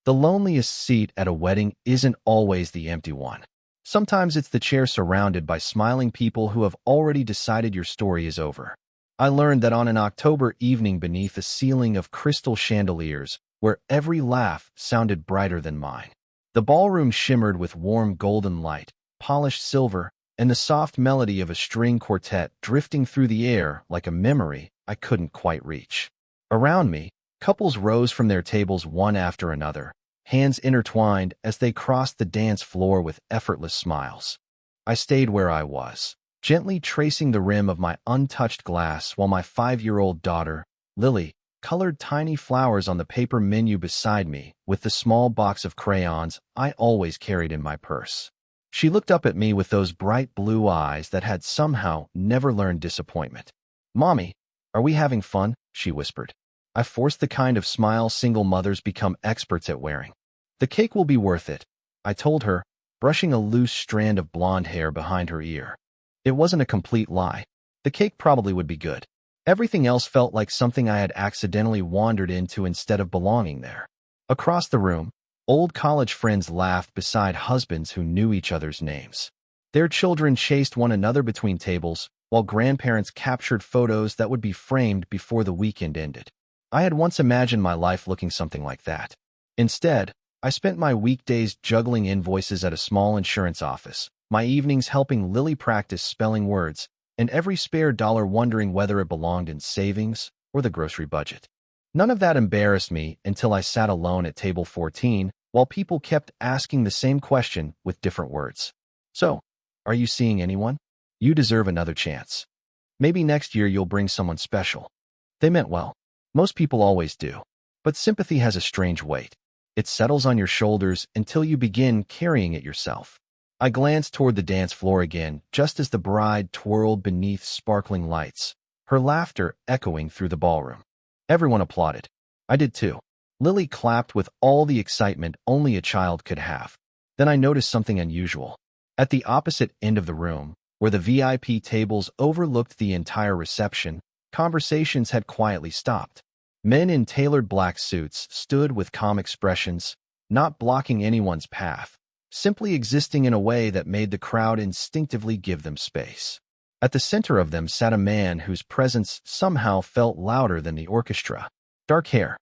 The loneliest seat at a wedding isn't always the empty one. Sometimes it's the chair surrounded by smiling people who have already decided your story is over. I learned that on an October evening beneath a ceiling of crystal chandeliers, where every laugh sounded brighter than mine. The ballroom shimmered with warm golden light, polished silver, and the soft melody of a string quartet drifting through the air like a memory I couldn't quite reach. Around me, couples rose from their tables one after another, hands intertwined as they crossed the dance floor with effortless smiles. I stayed where I was, gently tracing the rim of my untouched glass while my 5-year-old daughter, Lily, colored tiny flowers on the paper menu beside me with the small box of crayons I always carried in my purse. She looked up at me with those bright blue eyes that had somehow never learned disappointment. "Mommy, are we having fun?" she whispered. I forced the kind of smile single mothers become experts at wearing. "The cake will be worth it," I told her, brushing a loose strand of blonde hair behind her ear. It wasn't a complete lie. The cake probably would be good. Everything else felt like something I had accidentally wandered into instead of belonging there. Across the room, old college friends laughed beside husbands who knew each other's names. Their children chased one another between tables, while grandparents captured photos that would be framed before the weekend ended. I had once imagined my life looking something like that. Instead, I spent my weekdays juggling invoices at a small insurance office, my evenings helping Lily practice spelling words, and every spare dollar wondering whether it belonged in savings or the grocery budget. None of that embarrassed me until I sat alone at table 14, while people kept asking the same question with different words. "So, are you seeing anyone? You deserve another chance. Maybe next year you'll bring someone special." They meant well. Most people always do. But sympathy has a strange weight. It settles on your shoulders until you begin carrying it yourself. I glanced toward the dance floor again, just as the bride twirled beneath sparkling lights, her laughter echoing through the ballroom. Everyone applauded. I did too. Lily clapped with all the excitement only a child could have. Then I noticed something unusual. At the opposite end of the room, where the VIP tables overlooked the entire reception, conversations had quietly stopped. Men in tailored black suits stood with calm expressions, not blocking anyone's path, simply existing in a way that made the crowd instinctively give them space. At the center of them sat a man whose presence somehow felt louder than the orchestra. Dark hair,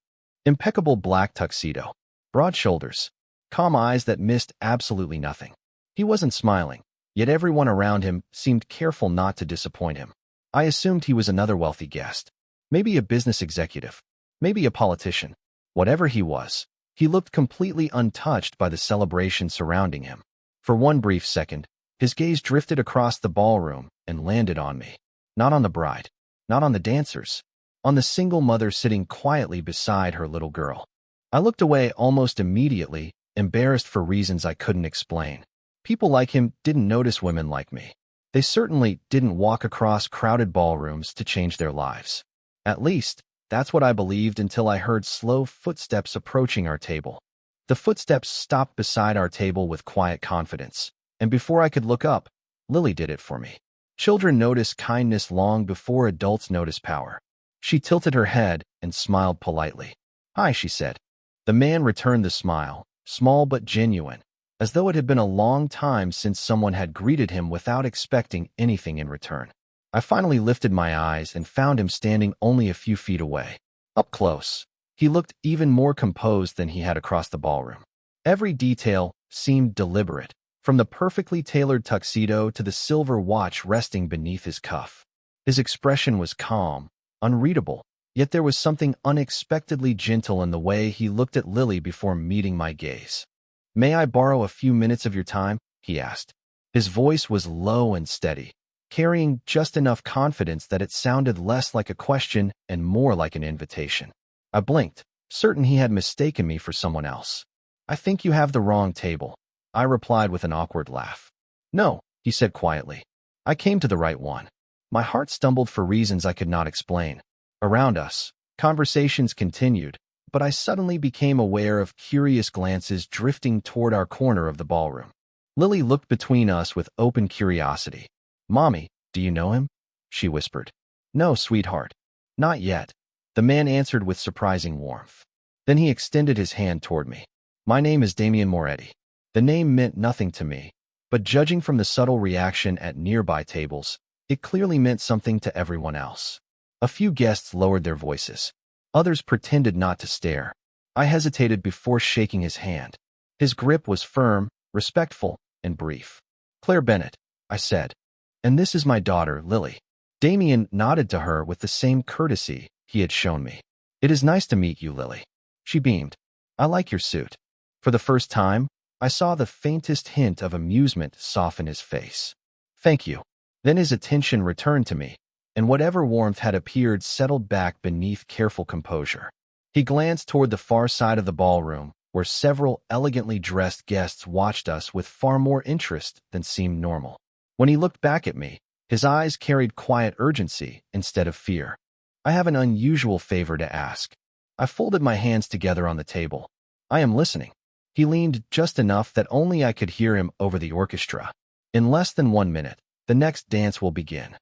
impeccable black tuxedo, broad shoulders, calm eyes that missed absolutely nothing. He wasn't smiling, yet everyone around him seemed careful not to disappoint him. I assumed he was another wealthy guest, maybe a business executive, maybe a politician. Whatever he was, he looked completely untouched by the celebration surrounding him. For one brief second, his gaze drifted across the ballroom and landed on me. Not on the bride, not on the dancers, on the single mother sitting quietly beside her little girl. I looked away almost immediately, embarrassed for reasons I couldn't explain. People like him didn't notice women like me. They certainly didn't walk across crowded ballrooms to change their lives. At least, that's what I believed until I heard slow footsteps approaching our table. The footsteps stopped beside our table with quiet confidence, and before I could look up, Lily did it for me. Children notice kindness long before adults notice power. She tilted her head and smiled politely. "Hi," she said. The man returned the smile, small but genuine, as though it had been a long time since someone had greeted him without expecting anything in return. I finally lifted my eyes and found him standing only a few feet away. Up close, he looked even more composed than he had across the ballroom. Every detail seemed deliberate, from the perfectly tailored tuxedo to the silver watch resting beneath his cuff. His expression was calm, unreadable, yet there was something unexpectedly gentle in the way he looked at Lily before meeting my gaze. "May I borrow a few minutes of your time?" he asked. His voice was low and steady, carrying just enough confidence that it sounded less like a question and more like an invitation. I blinked, certain he had mistaken me for someone else. "I think you have the wrong table," I replied with an awkward laugh. "No," he said quietly. "I came to the right one." My heart stumbled for reasons I could not explain. Around us, conversations continued, but I suddenly became aware of curious glances drifting toward our corner of the ballroom. Lily looked between us with open curiosity. "Mommy, do you know him?" she whispered. "No, sweetheart. Not yet," the man answered with surprising warmth. Then he extended his hand toward me. My name is Damian Moretti. The name meant nothing to me, but judging from the subtle reaction at nearby tables, it clearly meant something to everyone else. A few guests lowered their voices. Others pretended not to stare. I hesitated before shaking his hand. His grip was firm, respectful, and brief. "Claire Bennett," I said. "And this is my daughter, Lily." Damien nodded to her with the same courtesy he had shown me. "It is nice to meet you, Lily." She beamed. "I like your suit." For the first time, I saw the faintest hint of amusement soften his face. "Thank you." Then his attention returned to me, and whatever warmth had appeared settled back beneath careful composure. He glanced toward the far side of the ballroom, where several elegantly dressed guests watched us with far more interest than seemed normal. When he looked back at me, his eyes carried quiet urgency instead of fear. "I have an unusual favor to ask." I folded my hands together on the table. "I am listening." He leaned just enough that only I could hear him over the orchestra. "In less than 1 minute, the next dance will begin."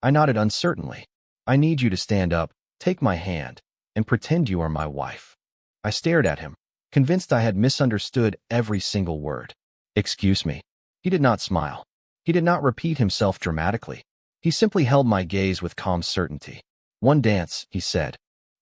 I nodded uncertainly. "I need you to stand up, take my hand, and pretend you are my wife." I stared at him, convinced I had misunderstood every single word. "Excuse me." He did not smile. He did not repeat himself dramatically. He simply held my gaze with calm certainty. "One dance," he said.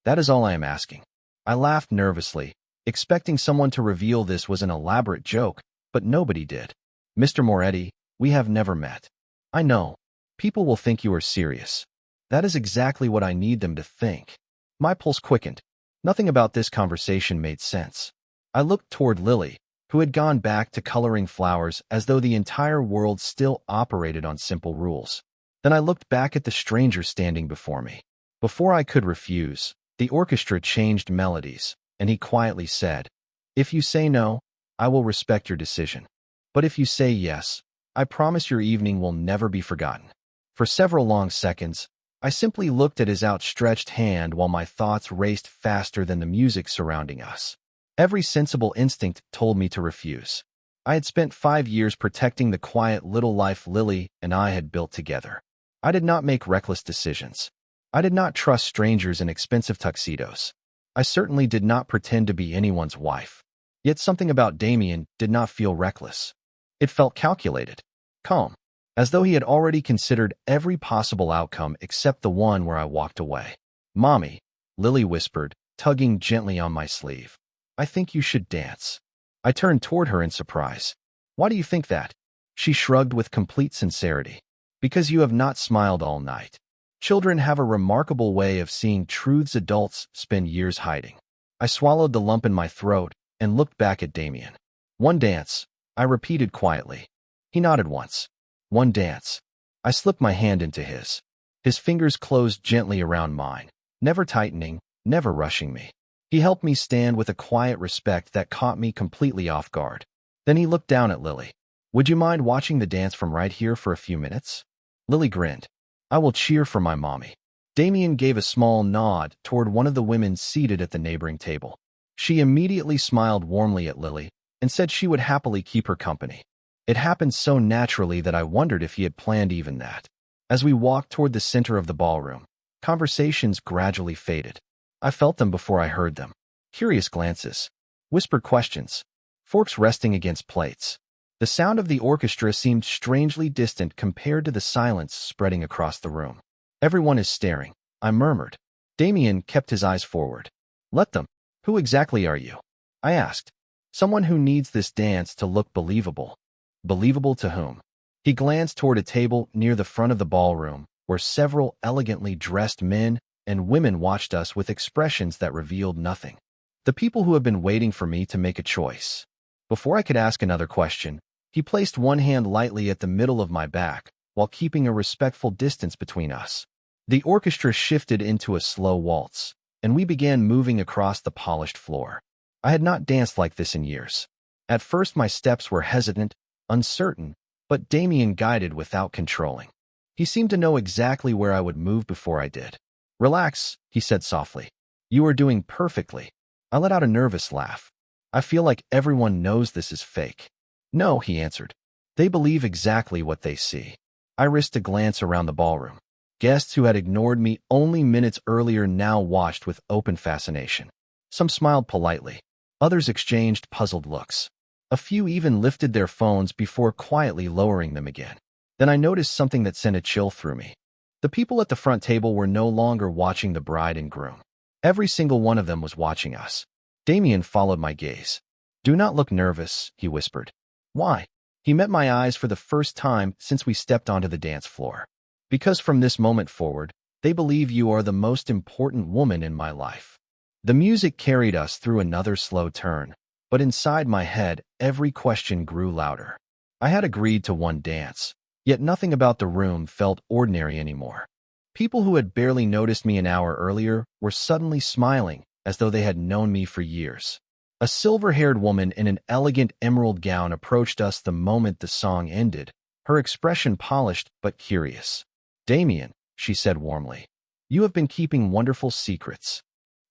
"That is all I am asking." I laughed nervously, expecting someone to reveal this was an elaborate joke, but nobody did. "Mr. Moretti, we have never met." "I know. People will think you are serious." "That is exactly what I need them to think." My pulse quickened. Nothing about this conversation made sense. I looked toward Lily, who had gone back to coloring flowers as though the entire world still operated on simple rules. Then I looked back at the stranger standing before me. Before I could refuse, the orchestra changed melodies, and he quietly said, "If you say no, I will respect your decision. But if you say yes, I promise your evening will never be forgotten." For several long seconds, I simply looked at his outstretched hand while my thoughts raced faster than the music surrounding us. Every sensible instinct told me to refuse. I had spent 5 years protecting the quiet little life Lily and I had built together. I did not make reckless decisions. I did not trust strangers in expensive tuxedos. I certainly did not pretend to be anyone's wife. Yet something about Damien did not feel reckless. It felt calculated, calm, as though he had already considered every possible outcome except the one where I walked away. "Mommy," Lily whispered, tugging gently on my sleeve. "I think you should dance." I turned toward her in surprise. "Why do you think that?" She shrugged with complete sincerity. "Because you have not smiled all night. Children have a remarkable way of seeing truths adults spend years hiding." I swallowed the lump in my throat and looked back at Damien. "One dance," I repeated quietly. He nodded once. "One dance." I slipped my hand into his. His fingers closed gently around mine, never tightening, never rushing me. He helped me stand with a quiet respect that caught me completely off guard. Then he looked down at Lily. "Would you mind watching the dance from right here for a few minutes?" Lily grinned. "I will cheer for my mommy." Damien gave a small nod toward one of the women seated at the neighboring table. She immediately smiled warmly at Lily and said she would happily keep her company. It happened so naturally that I wondered if he had planned even that. As we walked toward the center of the ballroom, conversations gradually faded. I felt them before I heard them. Curious glances, whispered questions, forks resting against plates. The sound of the orchestra seemed strangely distant compared to the silence spreading across the room. "Everyone is staring," I murmured. Damien kept his eyes forward. "Let them." "Who exactly are you?" I asked. "Someone who needs this dance to look believable." "Believable to whom?" He glanced toward a table near the front of the ballroom, where several elegantly dressed men and women watched us with expressions that revealed nothing. "The people who have been waiting for me to make a choice." Before I could ask another question, he placed one hand lightly at the middle of my back, while keeping a respectful distance between us. The orchestra shifted into a slow waltz, and we began moving across the polished floor. I had not danced like this in years. At first my steps were hesitant, uncertain, but Damien guided without controlling. He seemed to know exactly where I would move before I did. "Relax," he said softly. "You are doing perfectly." I let out a nervous laugh. "I feel like everyone knows this is fake." "No," he answered. "They believe exactly what they see." I risked a glance around the ballroom. Guests who had ignored me only minutes earlier now watched with open fascination. Some smiled politely. Others exchanged puzzled looks. A few even lifted their phones before quietly lowering them again. Then I noticed something that sent a chill through me. The people at the front table were no longer watching the bride and groom. Every single one of them was watching us. Damien followed my gaze. "Do not look nervous," he whispered. "Why?" He met my eyes for the first time since we stepped onto the dance floor. "Because from this moment forward, they believe you are the most important woman in my life." The music carried us through another slow turn, but inside my head, every question grew louder. I had agreed to one dance, yet nothing about the room felt ordinary anymore. People who had barely noticed me an hour earlier were suddenly smiling, as though they had known me for years. A silver-haired woman in an elegant emerald gown approached us the moment the song ended, her expression polished but curious. "Damien," she said warmly, "you have been keeping wonderful secrets."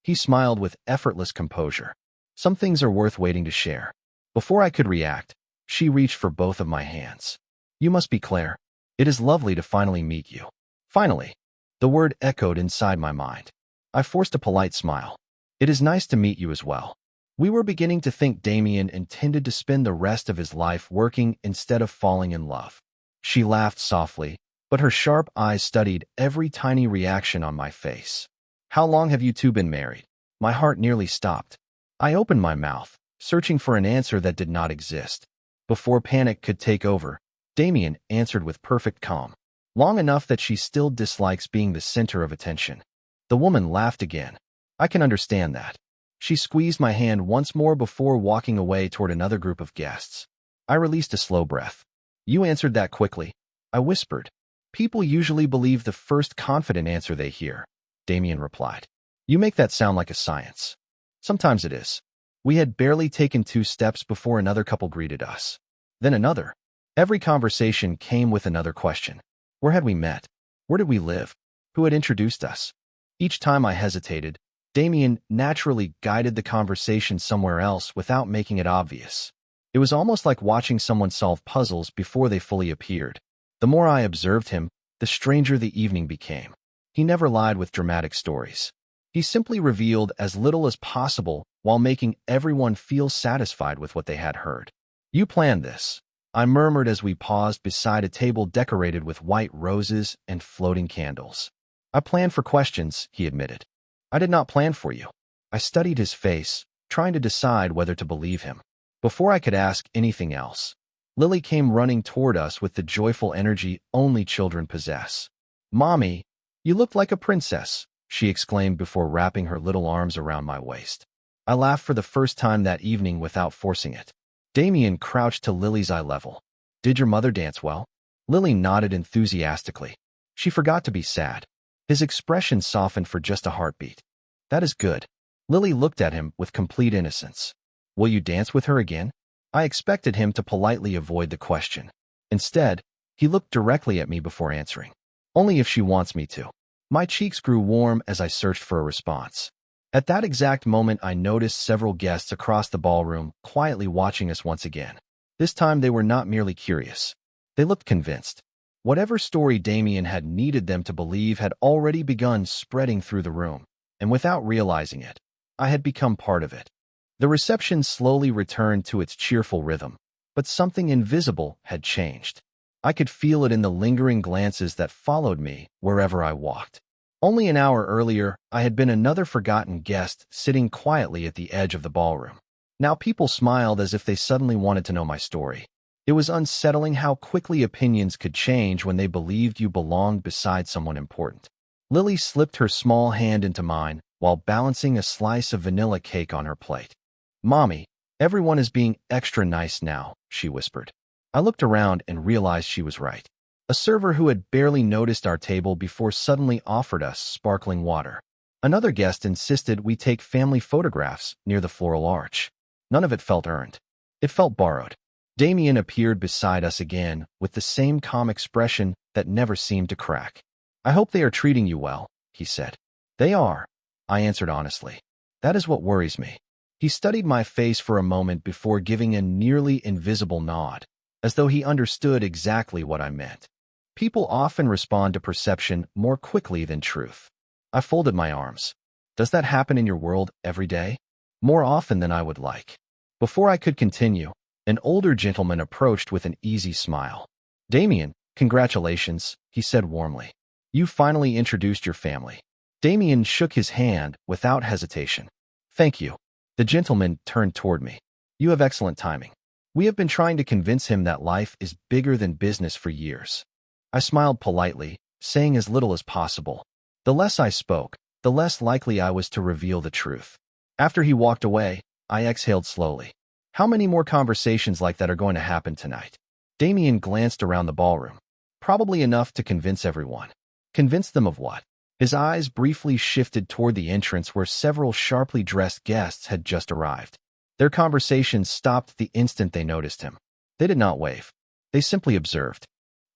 He smiled with effortless composure. "Some things are worth waiting to share." Before I could react, she reached for both of my hands. "You must be Claire. It is lovely to finally meet you." Finally. The word echoed inside my mind. I forced a polite smile. "It is nice to meet you as well." We were beginning to think Damien intended to spend the rest of his life working instead of falling in love. She laughed softly, but her sharp eyes studied every tiny reaction on my face. "How long have you two been married?" My heart nearly stopped. I opened my mouth, searching for an answer that did not exist. Before panic could take over, Damien answered with perfect calm. "Long enough that she still dislikes being the center of attention." The woman laughed again. "I can understand that." She squeezed my hand once more before walking away toward another group of guests. I released a slow breath. "You answered that quickly," I whispered. "People usually believe the first confident answer they hear," Damien replied. "You make that sound like a science." "Sometimes it is." We had barely taken 2 steps before another couple greeted us. Then another. Every conversation came with another question. Where had we met? Where did we live? Who had introduced us? Each time I hesitated, Damien naturally guided the conversation somewhere else without making it obvious. It was almost like watching someone solve puzzles before they fully appeared. The more I observed him, the stranger the evening became. He never lied with dramatic stories. He simply revealed as little as possible while making everyone feel satisfied with what they had heard. "You planned this," I murmured as we paused beside a table decorated with white roses and floating candles. "I planned for questions," he admitted. "I did not plan for you." I studied his face, trying to decide whether to believe him. Before I could ask anything else, Lily came running toward us with the joyful energy only children possess. "Mommy, you look like a princess," she exclaimed before wrapping her little arms around my waist. I laughed for the first time that evening without forcing it. Damien crouched to Lily's eye level. "Did your mother dance well?" Lily nodded enthusiastically. She forgot to be sad. His expression softened for just a heartbeat. "That is good." Lily looked at him with complete innocence. "Will you dance with her again?" I expected him to politely avoid the question. Instead, he looked directly at me before answering. "Only if she wants me to." My cheeks grew warm as I searched for a response. At that exact moment, I noticed several guests across the ballroom quietly watching us once again. This time, they were not merely curious. They looked convinced. Whatever story Damien had needed them to believe had already begun spreading through the room, and without realizing it, I had become part of it. The reception slowly returned to its cheerful rhythm, but something invisible had changed. I could feel it in the lingering glances that followed me wherever I walked. Only an hour earlier, I had been another forgotten guest sitting quietly at the edge of the ballroom. Now people smiled as if they suddenly wanted to know my story. It was unsettling how quickly opinions could change when they believed you belonged beside someone important. Lily slipped her small hand into mine while balancing a slice of vanilla cake on her plate. "Mommy, everyone is being extra nice now," she whispered. I looked around and realized she was right. A server who had barely noticed our table before suddenly offered us sparkling water. Another guest insisted we take family photographs near the floral arch. None of it felt earned. It felt borrowed. Damien appeared beside us again with the same calm expression that never seemed to crack. "I hope they are treating you well," he said. "They are," I answered honestly. "That is what worries me." He studied my face for a moment before giving a nearly invisible nod, as though he understood exactly what I meant. People often respond to perception more quickly than truth. I folded my arms. "Does that happen in your world every day?" more often than I would like. Before I could continue, an older gentleman approached with an easy smile. Damien, congratulations, he said warmly. You finally introduced your family. Damien shook his hand without hesitation. Thank you. The gentleman turned toward me. You have excellent timing. We have been trying to convince him that life is bigger than business for years. I smiled politely, saying as little as possible. The less I spoke, the less likely I was to reveal the truth. After he walked away, I exhaled slowly. How many more conversations like that are going to happen tonight? Damien glanced around the ballroom. Probably enough to convince everyone. Convince them of what? His eyes briefly shifted toward the entrance where several sharply dressed guests had just arrived. Their conversation stopped the instant they noticed him. They did not wave. They simply observed.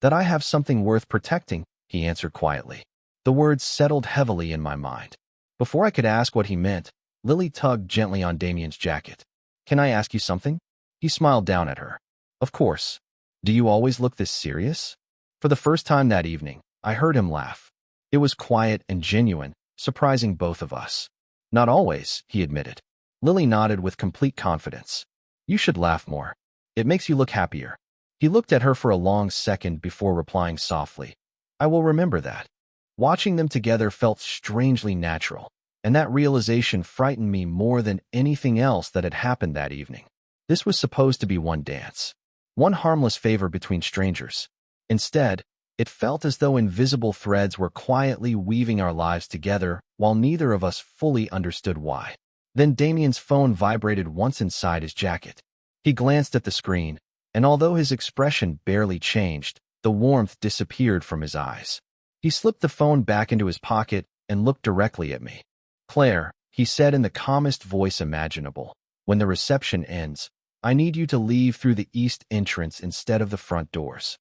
That I have something worth protecting, he answered quietly. The words settled heavily in my mind. Before I could ask what he meant, Lily tugged gently on Damien's jacket. Can I ask you something? He smiled down at her. Of course. Do you always look this serious? For the first time that evening, I heard him laugh. It was quiet and genuine, surprising both of us. Not always, he admitted. Lily nodded with complete confidence. You should laugh more. It makes you look happier. He looked at her for a long second before replying softly. I will remember that. Watching them together felt strangely natural, and that realization frightened me more than anything else that had happened that evening. This was supposed to be one dance, one harmless favor between strangers. Instead, it felt as though invisible threads were quietly weaving our lives together while neither of us fully understood why. Then Damien's phone vibrated once inside his jacket. He glanced at the screen, and although his expression barely changed, the warmth disappeared from his eyes. He slipped the phone back into his pocket and looked directly at me. Claire, he said in the calmest voice imaginable, when the reception ends, I need you to leave through the east entrance instead of the front doors.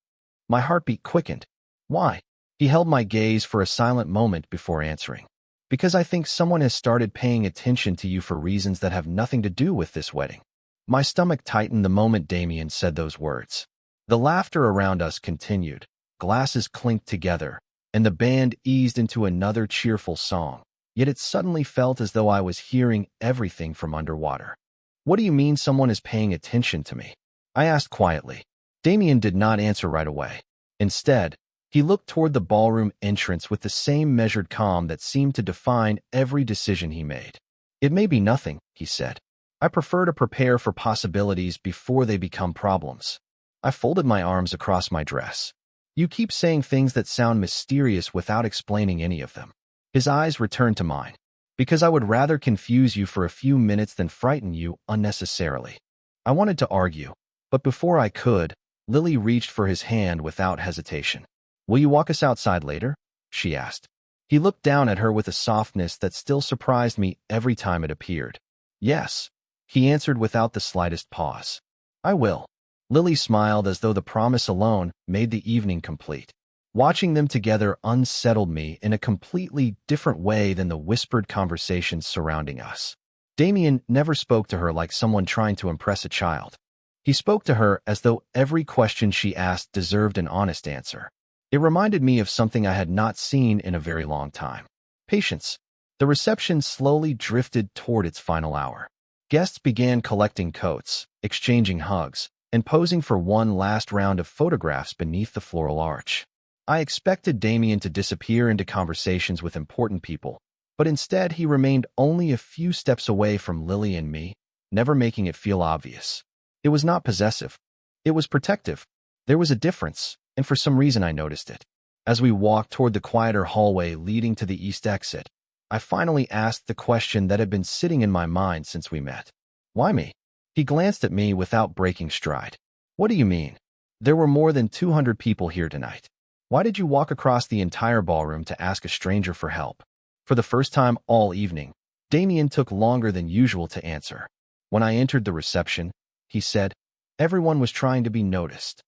My heartbeat quickened. Why? He held my gaze for a silent moment before answering. Because I think someone has started paying attention to you for reasons that have nothing to do with this wedding. My stomach tightened the moment Damien said those words. The laughter around us continued, glasses clinked together, and the band eased into another cheerful song, yet it suddenly felt as though I was hearing everything from underwater. What do you mean someone is paying attention to me? I asked quietly. Damien did not answer right away. Instead, he looked toward the ballroom entrance with the same measured calm that seemed to define every decision he made. It may be nothing, he said. I prefer to prepare for possibilities before they become problems. I folded my arms across my dress. You keep saying things that sound mysterious without explaining any of them. His eyes returned to mine. Because I would rather confuse you for a few minutes than frighten you unnecessarily. I wanted to argue, but before I could, Lily reached for his hand without hesitation. Will you walk us outside later? She asked. He looked down at her with a softness that still surprised me every time it appeared. Yes, he answered without the slightest pause. I will. Lily smiled as though the promise alone made the evening complete. Watching them together unsettled me in a completely different way than the whispered conversations surrounding us. Damien never spoke to her like someone trying to impress a child. He spoke to her as though every question she asked deserved an honest answer. It reminded me of something I had not seen in a very long time. Patience. The reception slowly drifted toward its final hour. Guests began collecting coats, exchanging hugs, and posing for one last round of photographs beneath the floral arch. I expected Damien to disappear into conversations with important people, but instead he remained only a few steps away from Lily and me, never making it feel obvious. It was not possessive. It was protective. There was a difference, and for some reason I noticed it. As we walked toward the quieter hallway leading to the east exit, I finally asked the question that had been sitting in my mind since we met. Why me? He glanced at me without breaking stride. What do you mean? There were more than 200 people here tonight. Why did you walk across the entire ballroom to ask a stranger for help? For the first time all evening, Damien took longer than usual to answer. When I entered the reception, he said, everyone was trying to be noticed.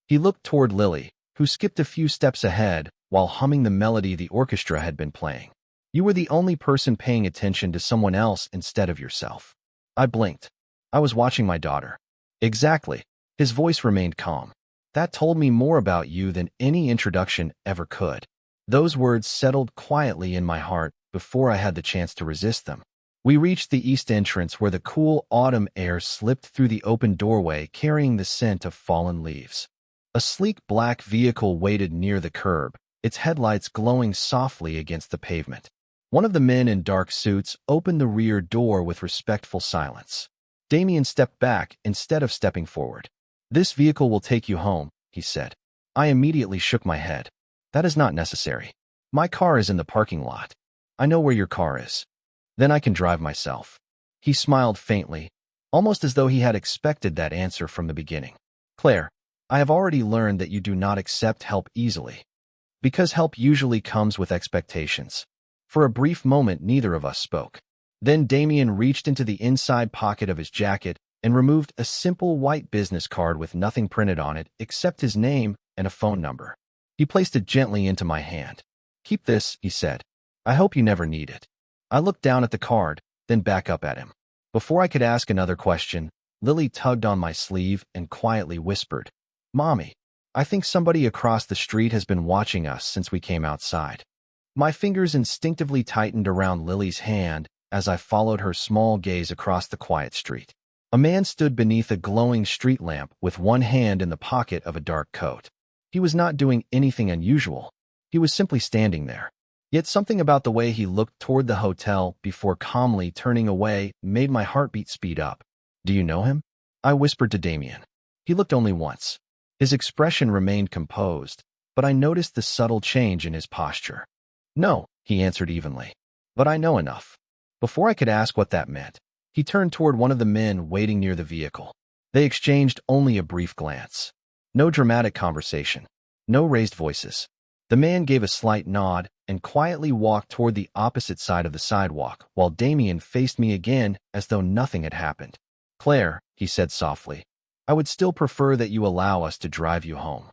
He looked toward Lily, who skipped a few steps ahead while humming the melody the orchestra had been playing. You were the only person paying attention to someone else instead of yourself. I blinked. I was watching my daughter. Exactly. His voice remained calm. That told me more about you than any introduction ever could. Those words settled quietly in my heart before I had the chance to resist them. We reached the east entrance where the cool autumn air slipped through the open doorway carrying the scent of fallen leaves. A sleek black vehicle waited near the curb, its headlights glowing softly against the pavement. One of the men in dark suits opened the rear door with respectful silence. Damien stepped back instead of stepping forward. "This vehicle will take you home," he said. I immediately shook my head. "That is not necessary. My car is in the parking lot. I know where your car is. Then I can drive myself." He smiled faintly, almost as though he had expected that answer from the beginning. "Claire, I have already learned that you do not accept help easily. Because help usually comes with expectations." For a brief moment, neither of us spoke. Then Damien reached into the inside pocket of his jacket and removed a simple white business card with nothing printed on it except his name and a phone number. He placed it gently into my hand. "Keep this," he said. "I hope you never need it." I looked down at the card, then back up at him. Before I could ask another question, Lily tugged on my sleeve and quietly whispered, "Mommy, I think somebody across the street has been watching us since we came outside." My fingers instinctively tightened around Lily's hand as I followed her small gaze across the quiet street. A man stood beneath a glowing street lamp with one hand in the pocket of a dark coat. He was not doing anything unusual. He was simply standing there. Yet something about the way he looked toward the hotel before calmly turning away made my heartbeat speed up. "Do you know him?" I whispered to Damien. He looked only once. His expression remained composed, but I noticed the subtle change in his posture. "No," he answered evenly. "But I know enough." Before I could ask what that meant, he turned toward one of the men waiting near the vehicle. They exchanged only a brief glance. No dramatic conversation. No raised voices. The man gave a slight nod and quietly walked toward the opposite side of the sidewalk, while Damien faced me again as though nothing had happened. "Claire," he said softly, "I would still prefer that you allow us to drive you home."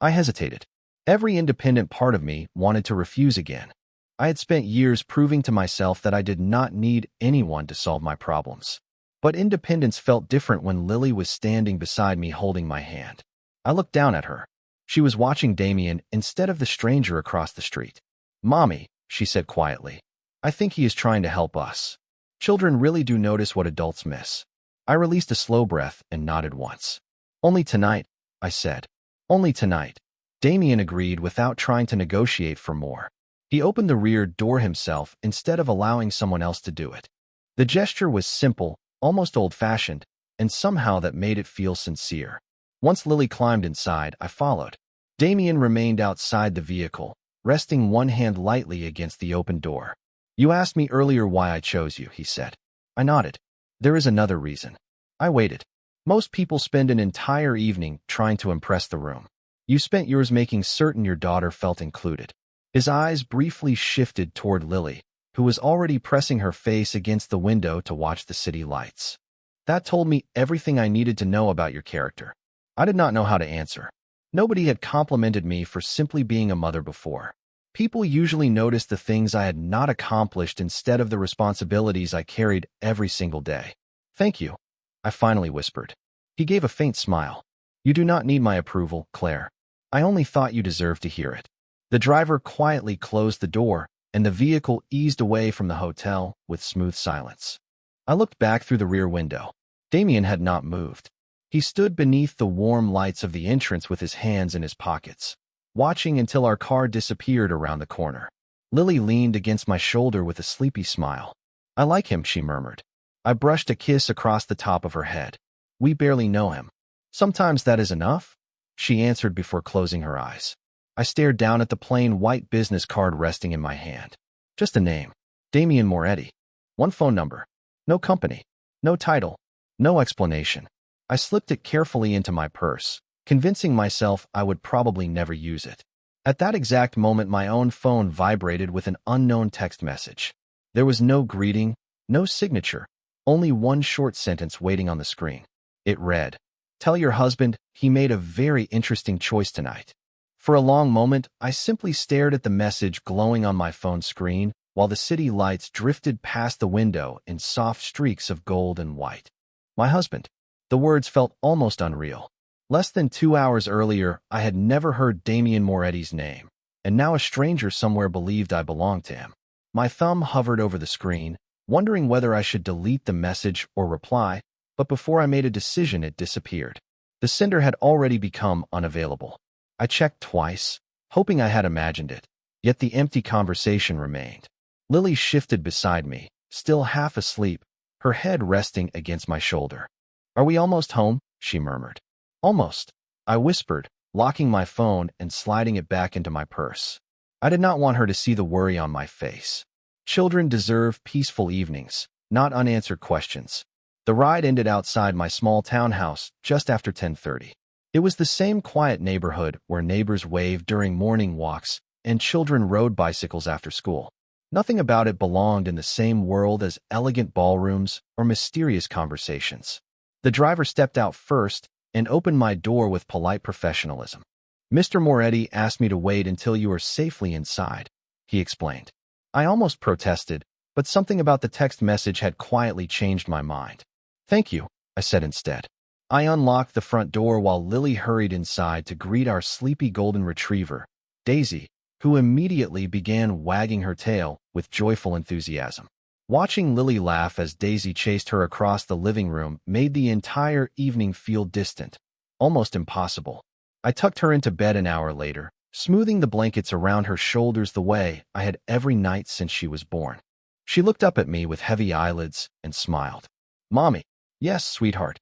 I hesitated. Every independent part of me wanted to refuse again. I had spent years proving to myself that I did not need anyone to solve my problems. But independence felt different when Lily was standing beside me holding my hand. I looked down at her. She was watching Damien instead of the stranger across the street. "Mommy," she said quietly, "I think he is trying to help us. Children really do notice what adults miss." I released a slow breath and nodded once. "Only tonight," I said. "Only tonight." Damien agreed without trying to negotiate for more. He opened the rear door himself instead of allowing someone else to do it. The gesture was simple, almost old-fashioned, and somehow that made it feel sincere. Once Lily climbed inside, I followed. Damien remained outside the vehicle, resting one hand lightly against the open door. "You asked me earlier why I chose you," he said. I nodded. "There is another reason." I waited. Most people spend an entire evening trying to impress the room. You spent yours making certain your daughter felt included. His eyes briefly shifted toward Lily, who was already pressing her face against the window to watch the city lights. "That told me everything I needed to know about your character." I did not know how to answer. Nobody had complimented me for simply being a mother before. People usually noticed the things I had not accomplished instead of the responsibilities I carried every single day. "Thank you," I finally whispered. He gave a faint smile. "You do not need my approval, Claire. I only thought you deserved to hear it." The driver quietly closed the door, and the vehicle eased away from the hotel with smooth silence. I looked back through the rear window. Damien had not moved. He stood beneath the warm lights of the entrance with his hands in his pockets, watching until our car disappeared around the corner. Lily leaned against my shoulder with a sleepy smile. "I like him," she murmured. I brushed a kiss across the top of her head. "We barely know him." "Sometimes that is enough," she answered before closing her eyes. I stared down at the plain white business card resting in my hand. Just a name. Damien Moretti. One phone number. No company. No title. No explanation. I slipped it carefully into my purse, convincing myself I would probably never use it. At that exact moment, my own phone vibrated with an unknown text message. There was no greeting, no signature, only one short sentence waiting on the screen. It read, "Tell your husband he made a very interesting choice tonight." For a long moment, I simply stared at the message glowing on my phone screen while the city lights drifted past the window in soft streaks of gold and white. My husband. The words felt almost unreal. Less than 2 hours earlier, I had never heard Damien Moretti's name, and now a stranger somewhere believed I belonged to him. My thumb hovered over the screen, wondering whether I should delete the message or reply, but before I made a decision, it disappeared. The sender had already become unavailable. I checked twice, hoping I had imagined it, yet the empty conversation remained. Lily shifted beside me, still half asleep, her head resting against my shoulder. "Are we almost home?" she murmured. "Almost," I whispered, locking my phone and sliding it back into my purse. I did not want her to see the worry on my face. Children deserve peaceful evenings, not unanswered questions. The ride ended outside my small townhouse just after 10:30. It was the same quiet neighborhood where neighbors waved during morning walks and children rode bicycles after school. Nothing about it belonged in the same world as elegant ballrooms or mysterious conversations. The driver stepped out first and opened my door with polite professionalism. "Mr. Moretti asked me to wait until you are safely inside," he explained. I almost protested, but something about the text message had quietly changed my mind. "Thank you," I said instead. I unlocked the front door while Lily hurried inside to greet our sleepy golden retriever, Daisy, who immediately began wagging her tail with joyful enthusiasm. Watching Lily laugh as Daisy chased her across the living room made the entire evening feel distant, almost impossible. I tucked her into bed an hour later, smoothing the blankets around her shoulders the way I had every night since she was born. She looked up at me with heavy eyelids and smiled. "Mommy." "Yes, sweetheart."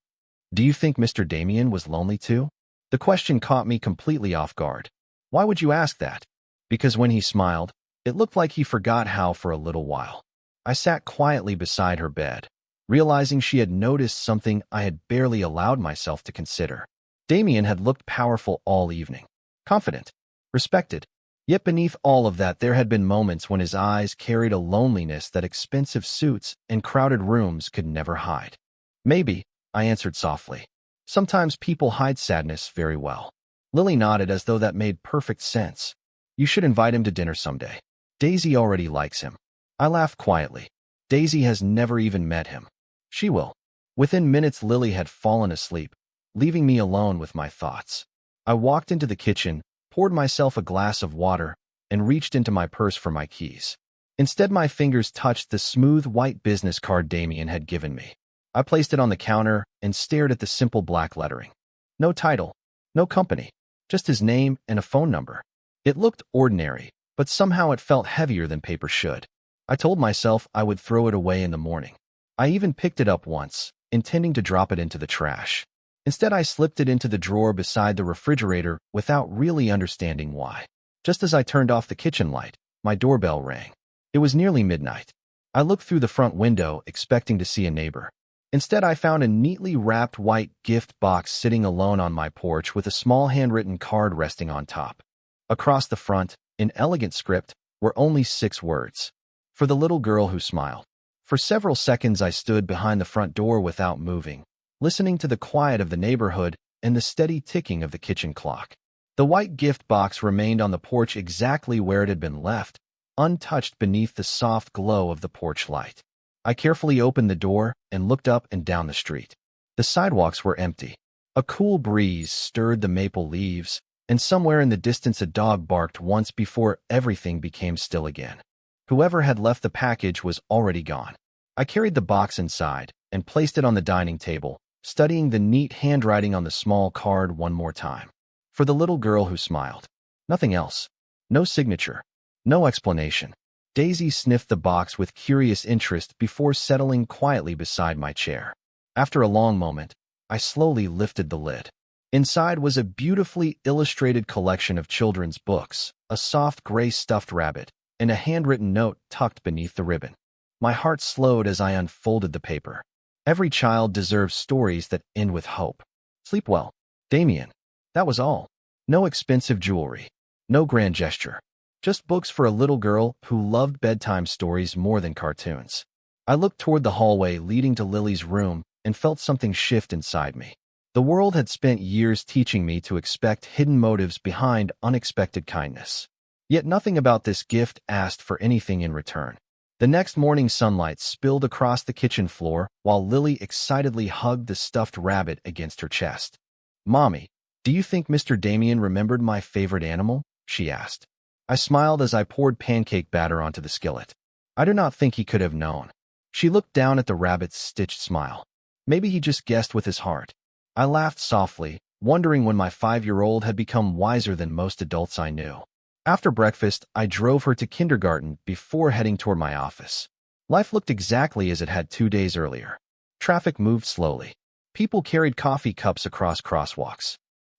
"Do you think Mr. Damien was lonely too?" The question caught me completely off guard. "Why would you ask that?" "Because when he smiled, it looked like he forgot how for a little while." I sat quietly beside her bed, realizing she had noticed something I had barely allowed myself to consider. Damien had looked powerful all evening, confident, respected. Yet beneath all of that, there had been moments when his eyes carried a loneliness that expensive suits and crowded rooms could never hide. "Maybe," I answered softly. "Sometimes people hide sadness very well." Lily nodded as though that made perfect sense. "You should invite him to dinner someday. Daisy already likes him." I laughed quietly. "Daisy has never even met him." "She will." Within minutes, Lily had fallen asleep, leaving me alone with my thoughts. I walked into the kitchen, poured myself a glass of water, and reached into my purse for my keys. Instead, my fingers touched the smooth white business card Damien had given me. I placed it on the counter and stared at the simple black lettering. No title, no company, just his name and a phone number. It looked ordinary, but somehow it felt heavier than paper should. I told myself I would throw it away in the morning. I even picked it up once, intending to drop it into the trash. Instead, I slipped it into the drawer beside the refrigerator without really understanding why. Just as I turned off the kitchen light, my doorbell rang. It was nearly midnight. I looked through the front window, expecting to see a neighbor. Instead, I found a neatly wrapped white gift box sitting alone on my porch with a small handwritten card resting on top. Across the front, in elegant script, were only 6 words. "For the little girl who smiled." For several seconds, I stood behind the front door without moving, listening to the quiet of the neighborhood and the steady ticking of the kitchen clock. The white gift box remained on the porch exactly where it had been left, untouched beneath the soft glow of the porch light. I carefully opened the door and looked up and down the street. The sidewalks were empty. A cool breeze stirred the maple leaves, and somewhere in the distance a dog barked once before everything became still again. Whoever had left the package was already gone. I carried the box inside and placed it on the dining table, studying the neat handwriting on the small card one more time. For the little girl who smiled. Nothing else. No signature. No explanation. Daisy sniffed the box with curious interest before settling quietly beside my chair. After a long moment, I slowly lifted the lid. Inside was a beautifully illustrated collection of children's books, a soft gray stuffed rabbit, and a handwritten note tucked beneath the ribbon. My heart slowed as I unfolded the paper. Every child deserves stories that end with hope. Sleep well, Damien. That was all. No expensive jewelry. No grand gesture. Just books for a little girl who loved bedtime stories more than cartoons. I looked toward the hallway leading to Lily's room and felt something shift inside me. The world had spent years teaching me to expect hidden motives behind unexpected kindness. Yet nothing about this gift asked for anything in return. The next morning, sunlight spilled across the kitchen floor while Lily excitedly hugged the stuffed rabbit against her chest. "Mommy, do you think Mr. Damien remembered my favorite animal?" she asked. I smiled as I poured pancake batter onto the skillet. "I do not think he could have known." She looked down at the rabbit's stitched smile. Maybe he just guessed with his heart. I laughed softly, wondering when my 5-year-old had become wiser than most adults I knew. After breakfast, I drove her to kindergarten before heading toward my office. Life looked exactly as it had 2 days earlier. Traffic moved slowly. People carried coffee cups across crosswalks.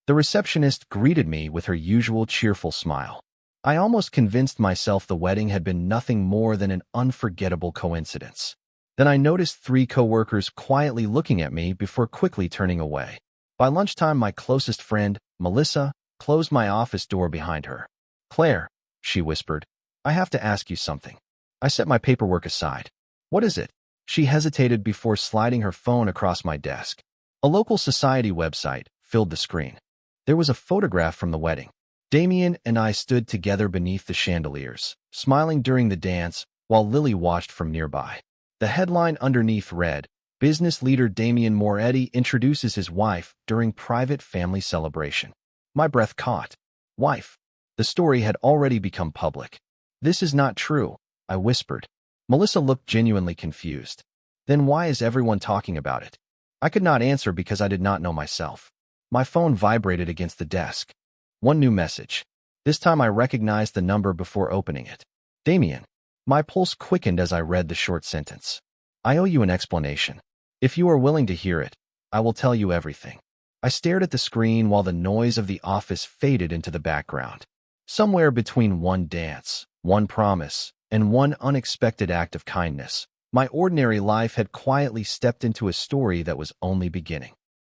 The receptionist greeted me with her usual cheerful smile. I almost convinced myself the wedding had been nothing more than an unforgettable coincidence. Then I noticed 3 coworkers quietly looking at me before quickly turning away. By lunchtime, my closest friend, Melissa, closed my office door behind her. "Claire," she whispered, "I have to ask you something." I set my paperwork aside. "What is it?" She hesitated before sliding her phone across my desk. A local society website filled the screen. There was a photograph from the wedding. Damien and I stood together beneath the chandeliers, smiling during the dance, while Lily watched from nearby. The headline underneath read, "Business leader Damien Moretti introduces his wife during private family celebration." My breath caught. Wife. The story had already become public. "This is not true," I whispered. Melissa looked genuinely confused. "Then why is everyone talking about it?" I could not answer because I did not know myself. My phone vibrated against the desk. One new message. This time I recognized the number before opening it. "Damien." My pulse quickened as I read the short sentence. "I owe you an explanation. If you are willing to hear it, I will tell you everything." I stared at the screen while the noise of the office faded into the background. Somewhere between one dance, one promise, and one unexpected act of kindness, my ordinary life had quietly stepped into a story that was only beginning.